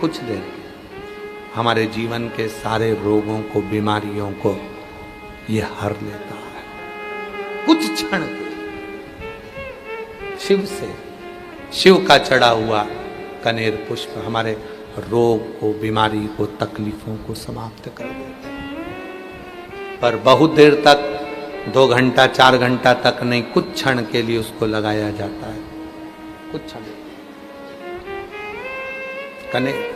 कुछ देर हमारे जीवन के सारे रोगों को, बीमारियों को ये हर लेता है। कुछ क्षण शिव से, शिव का चढ़ा हुआ कनेर पुष्प हमारे रोग को, बीमारी को, तकलीफों को समाप्त कर देता है। पर बहुत देर तक, 2 घंटा 4 घंटा तक नहीं, कुछ क्षण के लिए उसको लगाया जाता है। कुछ क्षण कनेर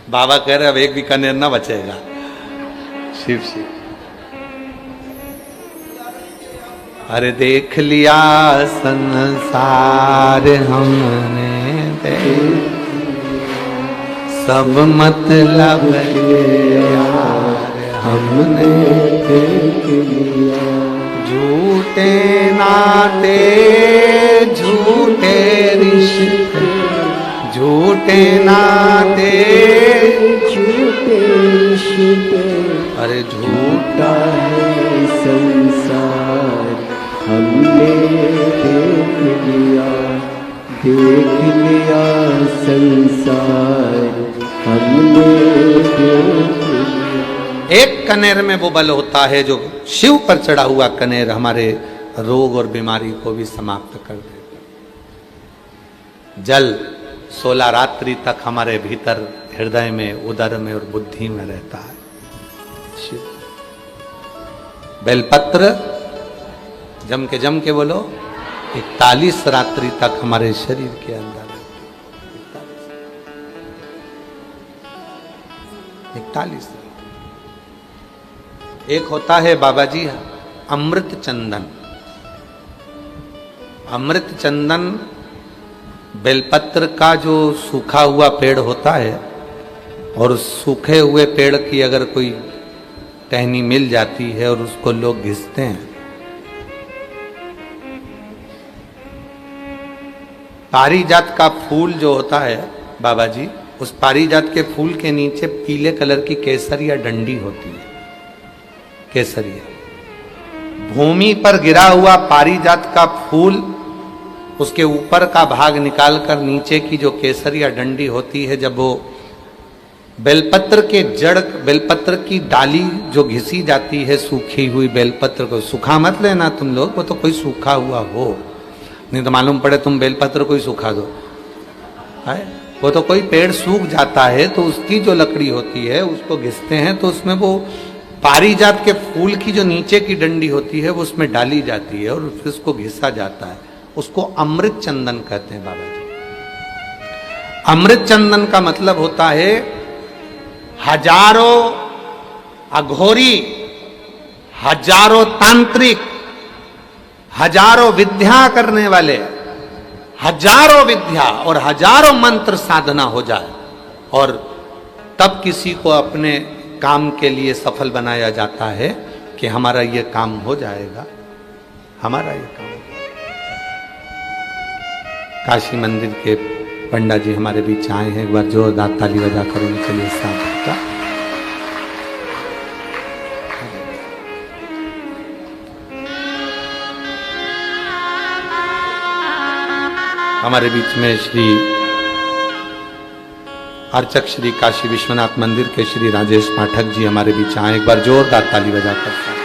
बाबा कह रहे अब एक भी कनेर ना बचेगा। शिव शिव। अरे देख लिया संसार हमने, सब मतलब यार हमने देख लिया। झूठे नाते, झूठे रिश्ते, झूठे नाते, झूठे रिश्ते, अरे झूठा है संसार हमने देख लिया, देख लिया संसार हमने देख लिया। एक कनेर में वो बल होता है जो शिव पर चढ़ा हुआ कनेर हमारे रोग और बीमारी को भी समाप्त कर देता। जल 16 रात्रि तक हमारे भीतर, हृदय में, उदर में और बुद्धि में रहता है। शिव। बेलपत्र जम के बोलो, 41 रात्रि तक हमारे शरीर के अंदर है। 41। एक होता है बाबा जी अमृत चंदन। अमृत चंदन बेलपत्र का जो सूखा हुआ पेड़ होता है, और सूखे हुए पेड़ की अगर कोई टहनी मिल जाती है और उसको लोग घिसते हैं, पारिजात का फूल जो होता है बाबा जी, उस पारिजात के फूल के नीचे पीले कलर की केसरिया डंडी होती है। केसरिया भूमि पर गिरा हुआ पारिजात का फूल, उसके ऊपर का भाग निकालकर नीचे की जो केसरिया डंडी होती है, जब वो बेलपत्र के जड़, बेलपत्र की डाली जो घिसी जाती है सूखी हुई बेलपत्र को, सूखा मत लेना तुम लोग, वो तो कोई सूखा हुआ हो, नहीं तो मालूम पड़े तुम बेलपत्र को ही सूखा दो है। वो तो कोई पेड़ सूख जाता है तो उसकी जो लकड़ी होती है उसको घिसते हैं, तो उसमें वो पारिजात के फूल की जो नीचे की डंडी होती है वो उसमें डाली जाती है और फिर उसको घिसा जाता है। उसको अमृत चंदन कहते हैं बाबा जी। अमृत चंदन का मतलब होता है हजारों अघोरी, हजारों तांत्रिक, हजारों विद्या करने वाले, हजारों विद्या और हजारों मंत्र साधना हो जाए और तब किसी को अपने काम के लिए सफल बनाया जाता है कि हमारा ये काम हो जाएगा, हमारा ये काम। काशी मंदिर के पंडा जी हमारे बीच आए हैं, एक बार जोरदार ताली बजा कर उनके लिए साथ का। हमारे बीच में श्री अर्चक श्री काशी विश्वनाथ मंदिर के श्री राजेश पाठक जी हमारे बीच आए, एक बार जोरदार ताली बजाकर।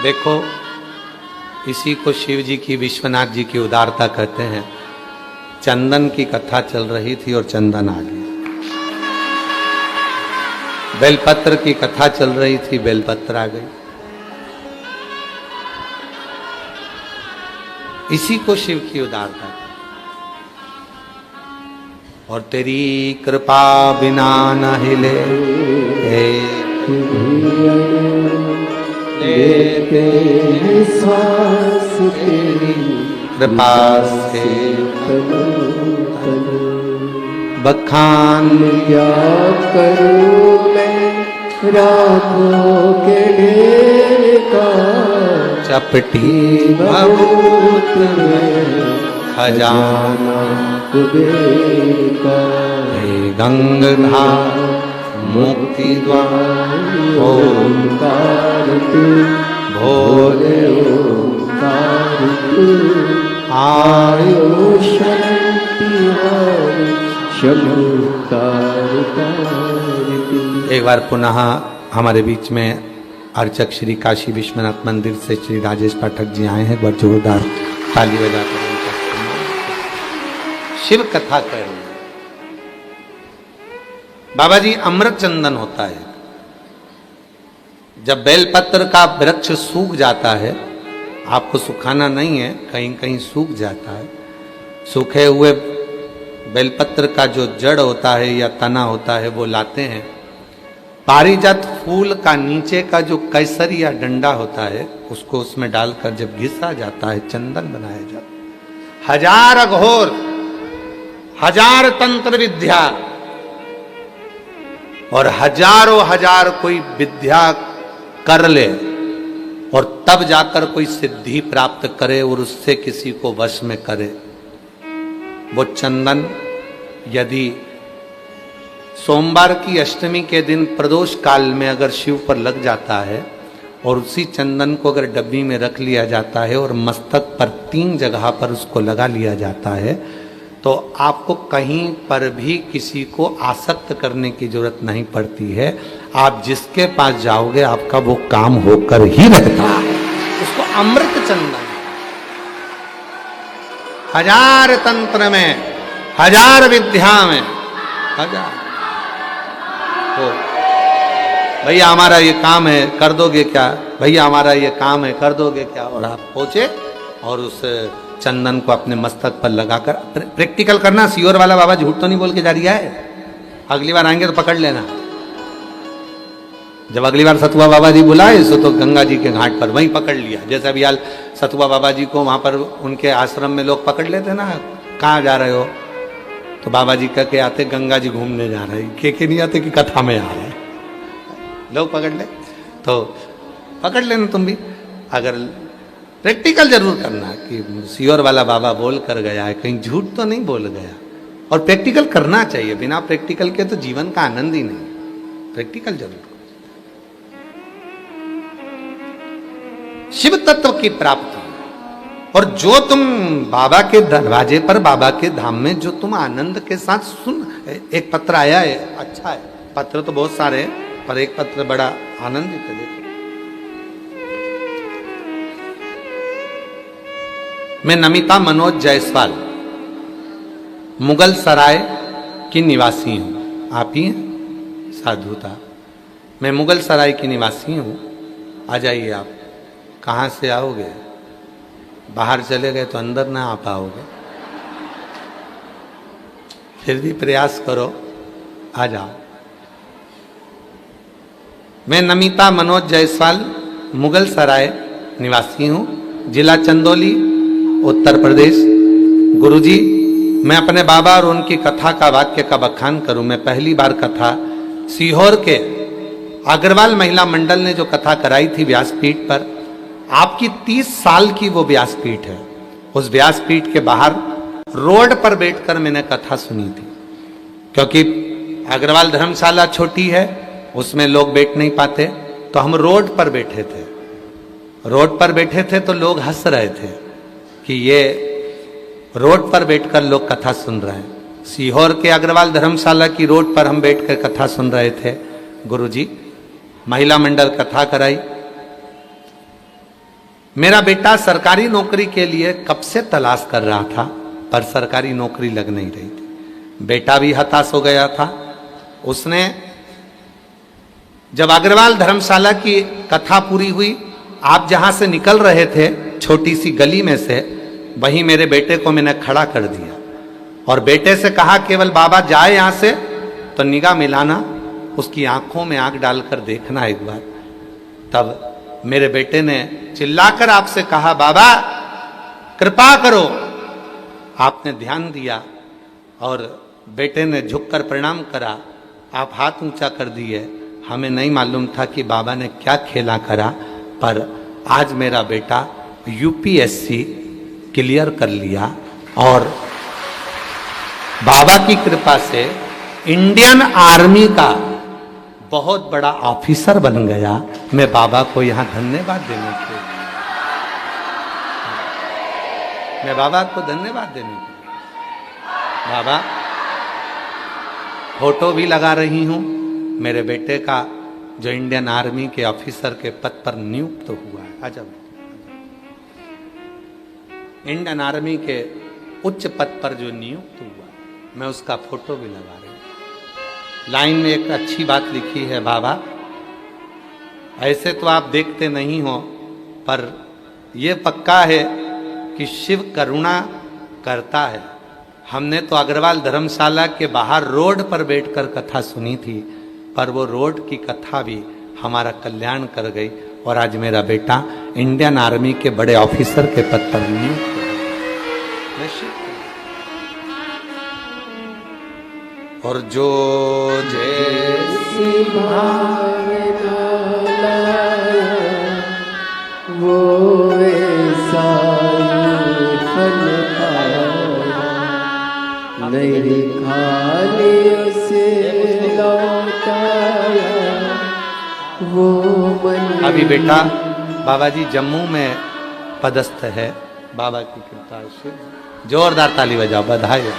देखो, इसी को शिव जी की, विश्वनाथ जी की उदारता कहते हैं। चंदन की कथा चल रही थी और चंदन आ गया। बेलपत्र की कथा चल रही थी, बेलपत्र आ गई। इसी को शिव की उदारता। और तेरी कृपा बिना न हिले एक लेते हैं सांस तेरी कृपा से तनु तनु। बखान क्या करूं मैं रातों के ढेर का, चपटी बहुत में खजाना कुबेर का। हे गंगाधार मुक्ति द्वार ओंकार तू भोले ओंकार तू, आयो आयो शांति हारी शंकर तू। एक बार पुनः हमारे बीच में अर्चक श्री काशी विश्वनाथ मंदिर से श्री राजेश पाठक जी आए हैं। बहुत जोरदार ताली बजाकर उनका शिव कथा कर रहे हैं। बाबा जी अमृत चंदन होता है। जब बेलपत्र का वृक्ष सूख जाता है, आपको सुखाना नहीं है, कहीं कहीं सूख जाता है, सूखे हुए बेलपत्र का जो जड़ होता है या तना होता है वो लाते हैं। पारिजात फूल का नीचे का जो कैसर या डंडा होता है उसको उसमें डालकर जब घिसा जाता है चंदन बनाया जाता है। हजार अघोर, हजार तंत्र विद्या और हजारों हजार कोई विद्या कर ले और तब जाकर कोई सिद्धि प्राप्त करे और उससे किसी को वश में करे, वो चंदन यदि सोमवार की अष्टमी के दिन प्रदोष काल में अगर शिव पर लग जाता है और उसी चंदन को अगर डब्बी में रख लिया जाता है और मस्तक पर 3 जगह पर उसको लगा लिया जाता है, तो आपको कहीं पर भी किसी को आसक्त करने की जरूरत नहीं पड़ती है। आप जिसके पास जाओगे आपका वो काम होकर ही रहता है। उसको अमृत चंदन, हजार तंत्र में, हजार विद्या में, हजार हो, भैया हमारा ये काम है कर दोगे क्या, भैया हमारा ये काम है कर दोगे क्या, और आप पहुंचे और उस चंदन को अपने मस्तक पर लगाकर प्रैक्टिकल करना। सियोर वाला बाबा झूठ तो नहीं बोल के जा रहा है, अगली बार आएंगे तो पकड़ लेना। जब अगली बार सतुआ बाबा जी बुलाए तो गंगा जी के घाट पर वहीं पकड़ लिया। जैसे अभी हाल सतुआ बाबा जी को वहां पर उनके आश्रम में लोग पकड़ लेते ना, कहाँ जा रहे हो, तो बाबा जी कह के आते गंगा जी घूमने जा रहे हैं, के नहीं आते कि कथा में आ रहे हैं, लोग पकड़ ले तो पकड़ लेना तुम भी। अगर प्रैक्टिकल जरूर करना कि सियोर वाला बाबा बोल कर गया है, कहीं झूठ तो नहीं बोल गया, और प्रैक्टिकल करना चाहिए। बिना प्रैक्टिकल के तो जीवन का आनंद ही नहीं, प्रैक्टिकल जरूर। शिव तत्व की प्राप्ति, और जो तुम बाबा के दरवाजे पर, बाबा के धाम में जो तुम आनंद के साथ सुन, एक पत्र आया है, अच्छा है, पत्र तो बहुत सारे हैं पर एक पत्र बड़ा आनंदित है। देखो, मैं नमिता मनोज जायसवाल मुगल सराय की निवासी हूं। आप ही हैं? साधुता, मैं मुगल सराय की निवासी हूं। आ जाइए। आप कहाँ से आओगे? बाहर चले गए तो अंदर ना आ पाओगे, फिर भी प्रयास करो, आ जाओ। मैं नमिता मनोज जायसवाल मुगल सराय निवासी हूँ, जिला चंदौली, उत्तर प्रदेश। गुरुजी, मैं अपने बाबा और उनकी कथा का वाक्य का बखान करूं। मैं पहली बार कथा सीहोर के अग्रवाल महिला मंडल ने जो कथा कराई थी व्यासपीठ पर, आपकी 30 साल की वो व्यासपीठ है। उस व्यासपीठ के बाहर रोड पर बैठकर मैंने कथा सुनी थी, क्योंकि अग्रवाल धर्मशाला छोटी है, उसमें लोग बैठ नहीं पाते, तो हम रोड पर बैठे थे। रोड पर बैठे थे तो लोग हंस रहे थे कि ये रोड पर बैठकर लोग कथा सुन रहे हैं। सीहोर के अग्रवाल धर्मशाला की रोड पर हम बैठकर कथा सुन रहे थे। गुरुजी, महिला मंडल कथा कराई। मेरा बेटा सरकारी नौकरी के लिए कब से तलाश कर रहा था, पर सरकारी नौकरी लग नहीं रही थी। बेटा भी हताश हो गया था। उसने जब अग्रवाल धर्मशाला की कथा पूरी हुई, आप जहां से निकल रहे थे छोटी सी गली में से, वहीं मेरे बेटे को मैंने खड़ा कर दिया और बेटे से कहा, केवल बाबा जाए यहां से तो निगाह मिलाना, उसकी आंखों में आंख डालकर देखना एक बार। तब मेरे बेटे ने चिल्लाकर आपसे कहा, बाबा कृपा करो। आपने ध्यान दिया और बेटे ने झुककर प्रणाम करा, आप हाथ ऊंचा कर दिए। हमें नहीं मालूम था कि बाबा ने क्या खेला करा, पर आज मेरा बेटा यूपीएससी क्लियर कर लिया और बाबा की कृपा से इंडियन आर्मी का बहुत बड़ा ऑफिसर बन गया। मैं बाबा को यहां धन्यवाद देने के लिए, मैं बाबा को धन्यवाद देने के लिए बाबा फोटो भी लगा रही हूं मेरे बेटे का जो इंडियन आर्मी के ऑफिसर के पद पर नियुक्त हुआ है। अजब, इंडियन आर्मी के उच्च पद पर जो नियुक्त हुआ, मैं उसका फोटो भी लगा रही हूं। लाइन में एक अच्छी बात लिखी है, बाबा ऐसे तो आप देखते नहीं हो, पर यह पक्का है कि शिव करुणा करता है। हमने तो अग्रवाल धर्मशाला के बाहर रोड पर बैठकर कथा सुनी थी, पर वो रोड की कथा भी हमारा कल्याण कर गई और आज मेरा बेटा इंडियन आर्मी के बड़े ऑफिसर के पद पर नियुक्त है। और जो जैसी भावना लाया वो ऐसा ही फल पाया, नहीं खाली उसे लौटाया वो मन। अभी बेटा बाबा जी जम्मू में पदस्थ है, बाबा की कृपा से। जोरदार ताली बजाओ, बधाई हो।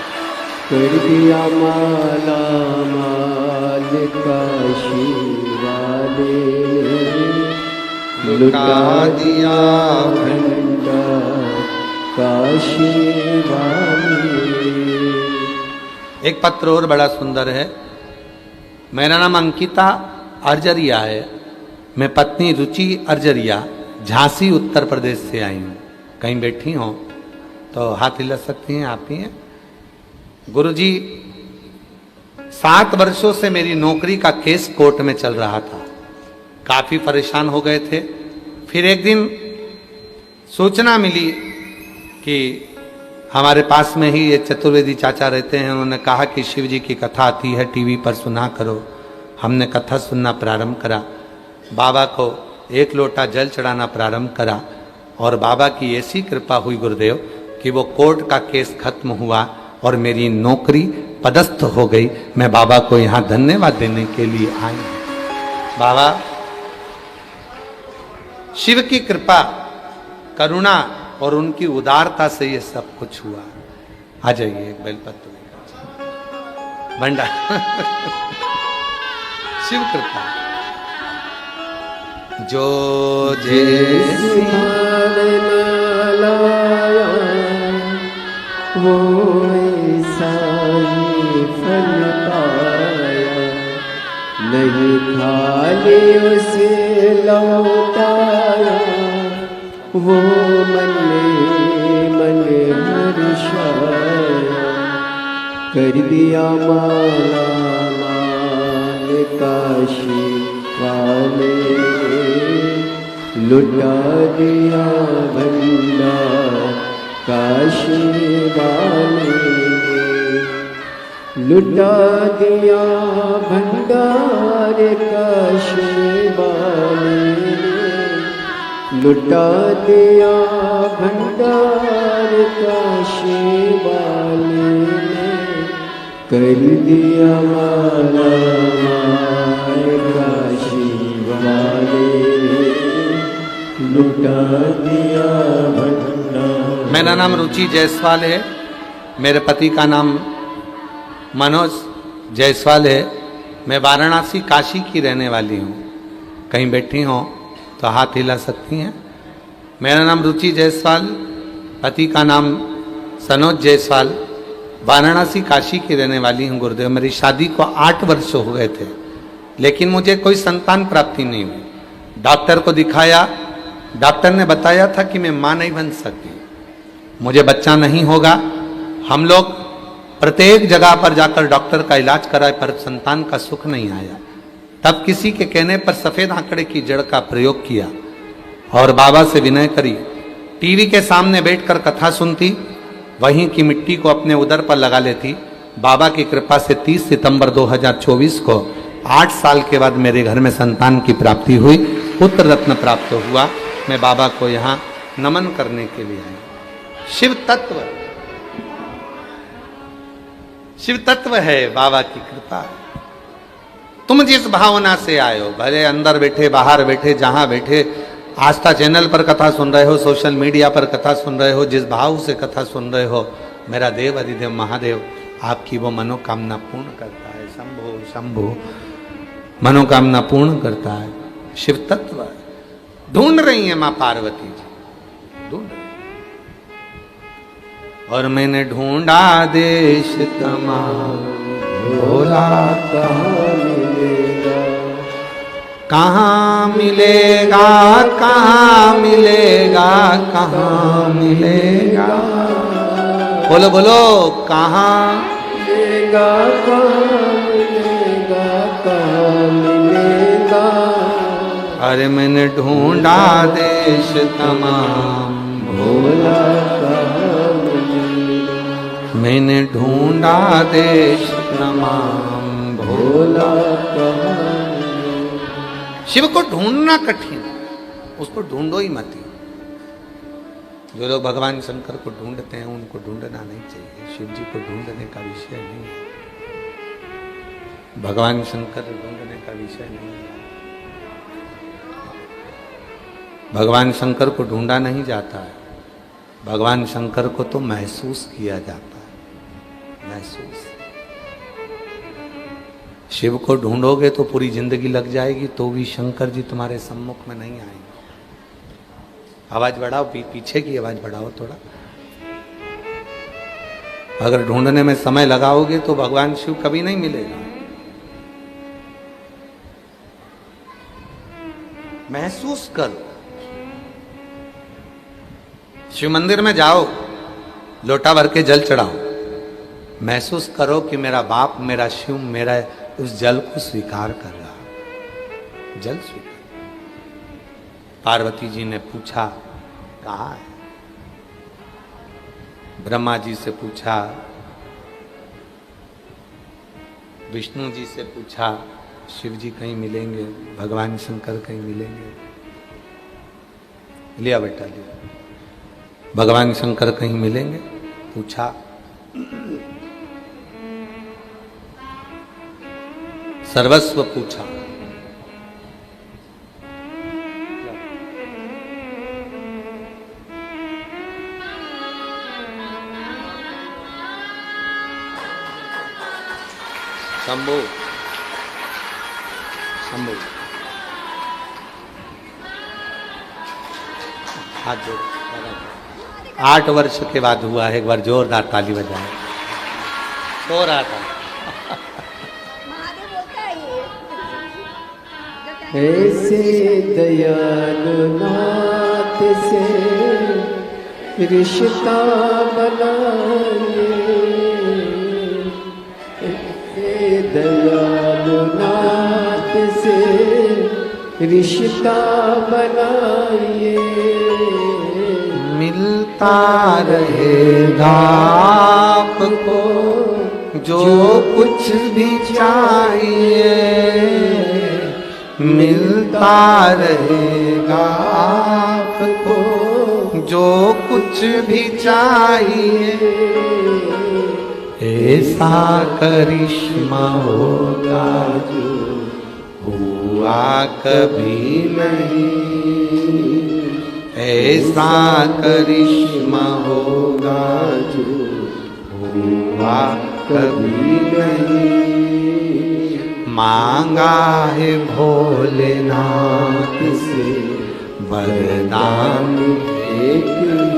कर दिया माला माल काशी वाले, लुटा दिया भंडार काशी वाले। एक पत्र और बड़ा सुंदर है। मेरा नाम अंकिता अर्जरिया है, मैं पत्नी रुचि अर्जरिया झांसी उत्तर प्रदेश से आई हूँ। कहीं बैठी हो तो हाथ हिला सकती हैं, आप ही हैं। गुरुजी 7 वर्षों से मेरी नौकरी का केस कोर्ट में चल रहा था, काफी परेशान हो गए थे। फिर एक दिन सूचना मिली कि हमारे पास में ही ये चतुर्वेदी चाचा रहते हैं, उन्होंने कहा कि शिव जी की कथा आती है टीवी पर, सुना करो। हमने कथा सुनना प्रारंभ करा, बाबा को 1 लोटा जल चढ़ाना प्रारंभ करा और बाबा की ऐसी कृपा हुई गुरुदेव कि वो कोर्ट का केस खत्म हुआ और मेरी नौकरी पदस्थ हो गई। मैं बाबा को यहाँ धन्यवाद देने के लिए आई हूँ। बाबा शिव की कृपा करुणा और उनकी उदारता से ये सब कुछ हुआ। आ जाइए, एक बेलपत्र लेकर भंडार शिव कृपा। जो जैसी भावना लाया वो ऐसा ही फल पाया, नहीं खाली उसे लौटाया वो मन हर्षाया। कर दिया माला माल काशी वाले, लुटा दिया भंडार काशी वाले, लुटा दिया भंडार काशी वाले, लुटा दिया भंडार काशी वाले। कर दिया माला माल काशी वाले, लुटा दिया भंडार। मेरा नाम रुचि जायसवाल है, मेरे पति का नाम मनोज जायसवाल है। मैं वाराणसी काशी की रहने वाली हूँ। कहीं बैठी हो तो हाथ हिला सकती हैं। मेरा नाम रुचि जायसवाल, पति का नाम सनोज जायसवाल, वाराणसी काशी की रहने वाली हूँ गुरुदेव। मेरी शादी को 8 वर्ष हो गए थे, लेकिन मुझे कोई संतान प्राप्ति नहीं हुई। डॉक्टर को दिखाया, डॉक्टर ने बताया था कि मैं माँ नहीं बन सकती, मुझे बच्चा नहीं होगा। हम लोग प्रत्येक जगह पर जाकर डॉक्टर का इलाज कराए, पर संतान का सुख नहीं आया। तब किसी के कहने पर सफेद आंकड़े की जड़ का प्रयोग किया और बाबा से विनय करी। टीवी के सामने बैठकर कथा सुनती, वहीं की मिट्टी को अपने उदर पर लगा लेती। बाबा की कृपा से 30 सितंबर 2024 को 8 साल के बाद मेरे घर में संतान की प्राप्ति हुई, पुत्र रत्न प्राप्त हुआ। मैं बाबा को यहाँ नमन करने के लिए आया। शिव तत्व है बाबा की कृपा। तुम जिस भावना से आए हो, भले अंदर बैठे बाहर बैठे जहां बैठे, आस्था चैनल पर कथा सुन रहे हो, सोशल मीडिया पर कथा सुन रहे हो, जिस भाव से कथा सुन रहे हो, मेरा देव अधिदेव महादेव आपकी वो मनोकामना पूर्ण करता है। शंभो शंभो, मनोकामना पूर्ण करता है। शिव तत्व ढूंढ रही है मां पार्वती जी, ढूंढ रही। और मैंने ढूंढा देश तमाम, भोला कहाँ मिलेगा, कहाँ मिलेगा, कहाँ मिलेगा, बोलो बोलो, कहाँ मिलेगा, कहाँ मिलेगा, कहाँ मिलेगा। अरे मैंने ढूंढा देश तमाम, भोला कहाँ मिलेगा, मैंने ढूंढा देश तमाम, भोला कहाँ। शिव को ढूंढना कठिन, उसको ढूंढो ही मत। जो लोग भगवान शंकर को ढूंढते हैं उनको ढूंढना नहीं चाहिए। शिव जी को ढूंढने का विषय नहीं है, भगवान शंकर ढूंढने का विषय नहीं है। भगवान शंकर को ढूंढा नहीं जाता है, भगवान शंकर को तो महसूस किया जाता है, महसूस। शिव को ढूंढोगे तो पूरी जिंदगी लग जाएगी, तो भी शंकर जी तुम्हारे सम्मुख में नहीं आएंगे। आवाज बढ़ाओ, पीछे की आवाज बढ़ाओ थोड़ा। अगर ढूंढने में समय लगाओगे तो भगवान शिव कभी नहीं मिलेगा। महसूस करो। शिव मंदिर में जाओ, लोटा भर के जल चढ़ाओ, महसूस करो कि मेरा बाप, मेरा शिव, मेरा उस जल को स्वीकार कर रहा। जल स्वीकार। पार्वती जी ने पूछा कहाँ है, ब्रह्मा जी से पूछा, विष्णु जी से पूछा, शिव जी कहीं मिलेंगे, भगवान शंकर कहीं मिलेंगे। लिया बेटा लिया, भगवान शंकर कहीं मिलेंगे, पूछा। सर्वस्व पूछा। शंभू शंभू हाथ जोड़ो। 8 वर्ष के बाद हुआ है, एक बार जोरदार ताली बजाए। सो रहा था। ऐसे दयालु नाथ से रिश्ता बनाइए, ऐसे दयालु नाथ से रिश्ता बनाइए। मिलता रहेगा आपको जो कुछ भी चाहिए, मिलता रहेगा आपको जो कुछ भी चाहिए। ऐसा करिश्मा होगा जो हुआ कभी नहीं, ऐसा करिश्मा होगा जो हुआ कभी नहीं। मांगा है भोलेनाथ से वरदान एक ही,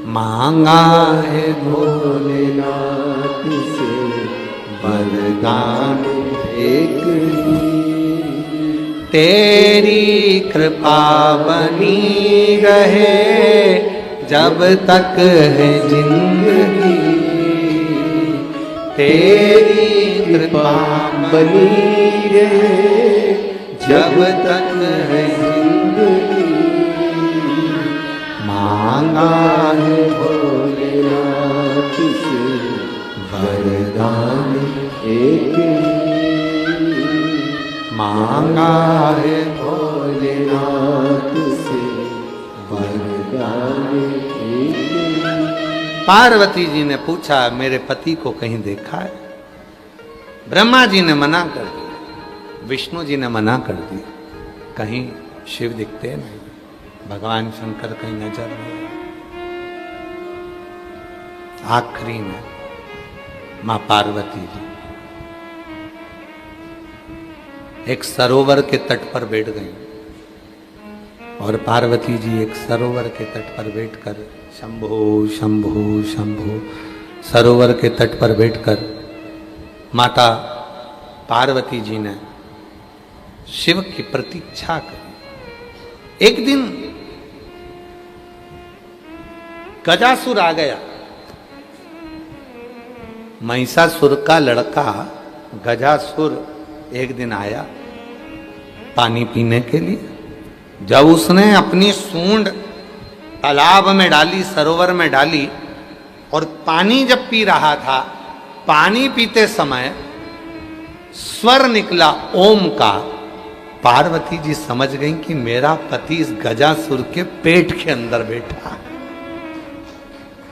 मांगा है भोलेनाथ से वरदान एक ही। तेरी कृपा बनी रहे जब तक है जिंदगी, तेरी कृपा बनी रहे जब तक है जिंदगी। मांगा है भोलेनाथ से वरदान एक ही। मांगा है भोलेनाथ से वरदान एक ही। पार्वती जी ने पूछा मेरे पति को कहीं देखा है? ब्रह्मा जी ने मना कर दिया, विष्णु जी ने मना कर दिया, कहीं शिव दिखते नहीं, भगवान शंकर कहीं नजर नहीं। आखिरी में मां पार्वती जी एक सरोवर के तट पर बैठ गई और पार्वती जी एक सरोवर के तट पर बैठकर शंभो शंभो शंभो, सरोवर के तट पर बैठकर माता पार्वती जी ने शिव की प्रतीक्षा करी। एक दिन गजासुर आ गया। महिषासुर का लड़का गजासुर एक दिन आया पानी पीने के लिए। जब उसने अपनी सूंड तालाब में डाली, सरोवर में डाली और पानी जब पी रहा था, पानी पीते समय स्वर निकला ओम का। पार्वती जी समझ गई कि मेरा पति इस गजासुर के पेट के अंदर बैठा है।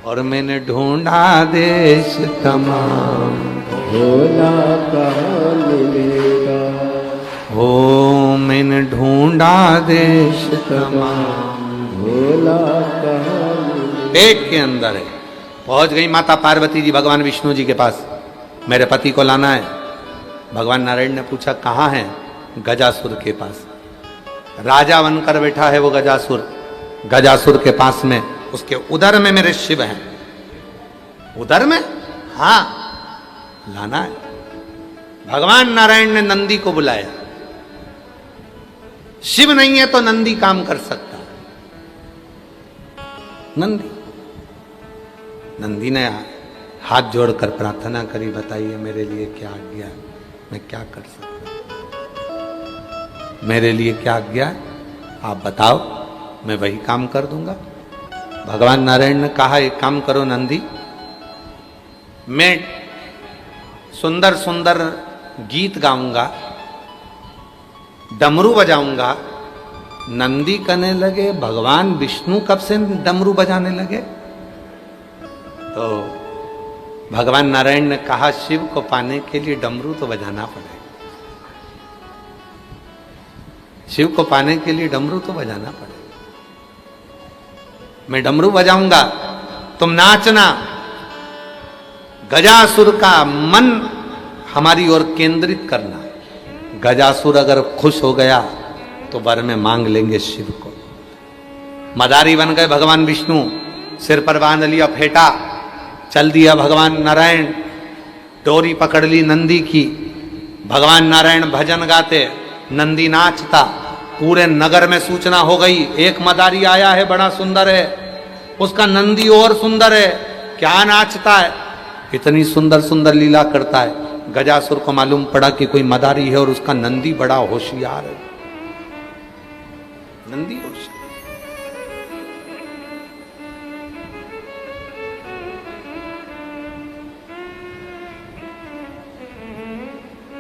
और मैंने ढूंढा देश तमाम, भोला कहाँ मिलेगा। ओ मैंने ढूंढा देश तमाम, भोला कहाँ मिलेगा। पेट के अंदर है। पहुंच गई माता पार्वती जी भगवान विष्णु जी के पास, मेरे पति को लाना है। भगवान नारायण ने पूछा कहाँ है? गजासुर के पास। राजा बनकर बैठा है वो गजासुर। गजासुर के पास में उसके उदर में मेरे शिव हैं। उदर में? हाँ, लाना है। भगवान नारायण ने नंदी को बुलाया। शिव नहीं है तो नंदी काम कर सकता। नंदी ने हाथ जोड़कर प्रार्थना करी, बताइए मेरे लिए क्या आज्ञा है, मैं क्या कर सकता हूं, मेरे लिए क्या आज्ञा है, आप बताओ, मैं वही काम कर दूंगा। भगवान नारायण ने कहा एक काम करो नंदी, मैं सुंदर सुंदर गीत गाऊंगा, डमरू बजाऊंगा। नंदी कहने लगे भगवान विष्णु कब से डमरू बजाने लगे? तो भगवान नारायण ने कहा शिव को पाने के लिए डमरू तो बजाना पड़ेगा। शिव को पाने के लिए डमरू तो बजाना पड़ेगा। मैं डमरू बजाऊंगा, तुम नाचना। गजासुर का मन हमारी ओर केंद्रित करना। गजासुर अगर खुश हो गया तो वर में मांग लेंगे शिव को। मदारी बन गए भगवान विष्णु, सिर पर बांध लिया फेटा, चल दिया भगवान नारायण, डोरी पकड़ ली नंदी की। भगवान नारायण भजन गाते, नंदी नाचता। पूरे नगर में सूचना हो गई एक मदारी आया है, बड़ा सुंदर है, उसका नंदी और सुंदर है, क्या नाचता है, इतनी सुंदर सुंदर लीला करता है। गजासुर को मालूम पड़ा कि कोई मदारी है और उसका नंदी बड़ा होशियार है। नंदी होशियार।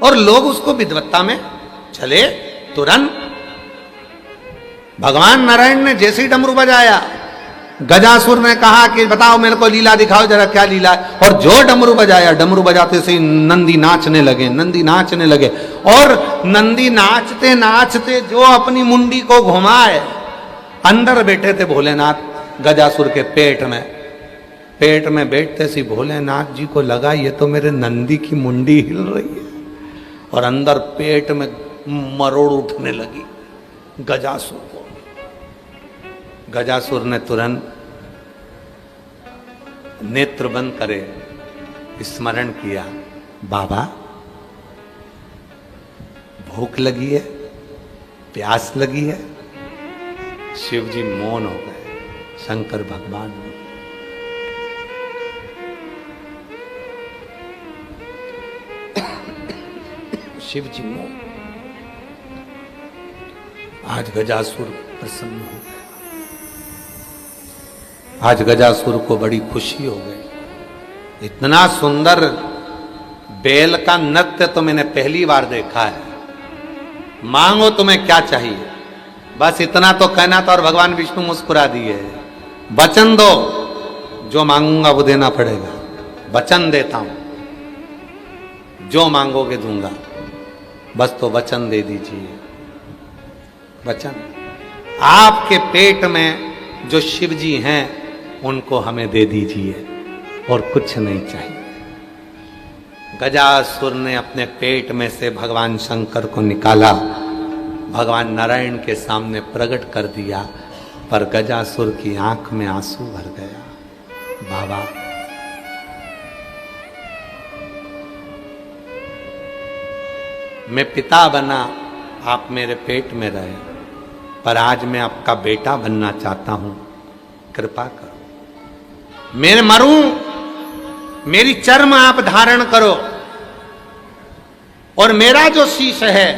और लोग उसको विद्वत्ता में चले। तुरंत भगवान नारायण ने जैसे ही डमरू बजाया, गजासुर ने कहा कि बताओ मेरे को लीला दिखाओ जरा, क्या लीला है। और जो डमरू बजाया, डमरू बजाते से नंदी नाचने लगे, नंदी नाचने लगे। और नंदी नाचते नाचते जो अपनी मुंडी को घुमाए, अंदर बैठे थे भोलेनाथ गजासुर के पेट में। पेट में बैठते सी भोलेनाथ जी को लगा ये तो मेरे नंदी की मुंडी हिल रही है। और अंदर पेट में मरोड़ उठने लगी गजासुर को। गजासुर ने तुरंत नेत्र बंद करे स्मरण किया, बाबा भूख लगी है, प्यास लगी है। शिव जी मौन हो गए, शंकर भगवान। शिव जी को। आज गजासुर प्रसन्न हो गया। आज गजासुर को बड़ी खुशी हो गई। इतना सुंदर बेल का नृत्य तो मैंने पहली बार देखा है। मांगो तुम्हें क्या चाहिए, बस इतना तो कहना था और भगवान विष्णु मुस्कुरा दिए। वचन दो, जो मांगूंगा वो देना पड़ेगा। वचन देता हूं, जो मांगोगे दूंगा, बस तो वचन दे दीजिए। वचन, आपके पेट में जो शिव जी हैं उनको हमें दे दीजिए और कुछ नहीं चाहिए। गजासुर ने अपने पेट में से भगवान शंकर को निकाला, भगवान नारायण के सामने प्रकट कर दिया, पर गजासुर की आंख में आंसू भर गया। बाबा, मैं पिता बना, आप मेरे पेट में रहे, पर आज मैं आपका बेटा बनना चाहता हूं, कृपा करो। मैं मरूं, मेरी चर्म आप धारण करो और मेरा जो शीश है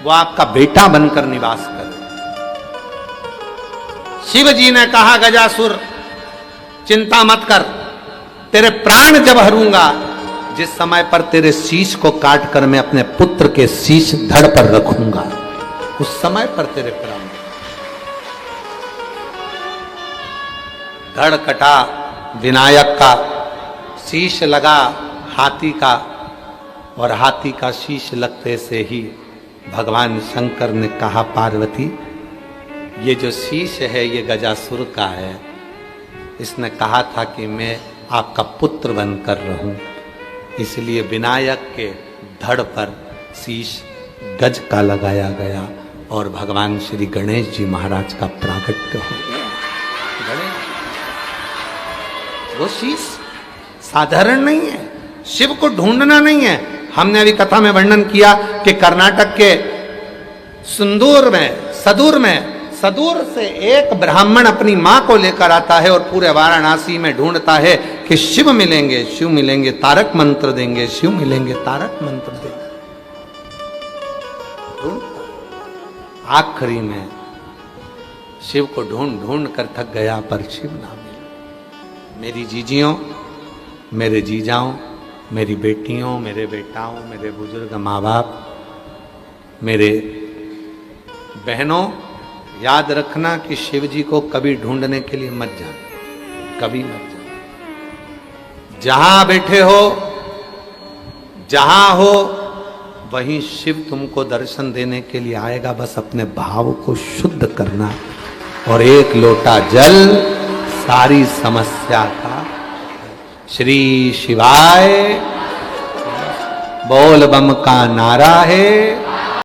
वो आपका बेटा बनकर निवास करे। शिव जी ने कहा, गजासुर चिंता मत कर, तेरे प्राण जब हरूंगा, जिस समय पर तेरे शीश को काट कर मैं अपने पुत्र के शीश धड़ पर रखूंगा, उस समय पर तेरे प्राण। धड़ कटा, विनायक का शीश लगा हाथी का, और हाथी का शीश लगते से ही भगवान शंकर ने कहा, पार्वती ये जो शीश है ये गजासुर का है। इसने कहा था कि मैं आपका पुत्र बनकर रहूं, इसलिए विनायक के धड़ पर शीश गज का लगाया गया और भगवान श्री गणेश जी महाराज का प्राकट्य हो गया। वो शीश साधारण नहीं है, शिव को ढूंढना नहीं है। हमने अभी कथा में वर्णन किया कि कर्नाटक के सदूर से एक ब्राह्मण अपनी मां को लेकर आता है और पूरे वाराणसी में ढूंढता है कि शिव मिलेंगे, तारक मंत्र देंगे, शिव मिलेंगे, तारक मंत्र देंगे। आखिरी में शिव को ढूंढ कर थक गया, पर शिव ना मिले। मेरी जीजियों, मेरे जीजाओं, मेरी बेटियों, मेरे बेटाओं, मेरे बुजुर्ग माँ बाप, मेरे बहनों, याद रखना कि शिव जी को कभी ढूंढने के लिए मत जाना, कभी मत जाना। जहां बैठे हो, जहां हो, वहीं शिव तुमको दर्शन देने के लिए आएगा। बस अपने भाव को शुद्ध करना और एक लोटा जल सारी समस्या का। श्री शिवाय बोल बम का नारा है।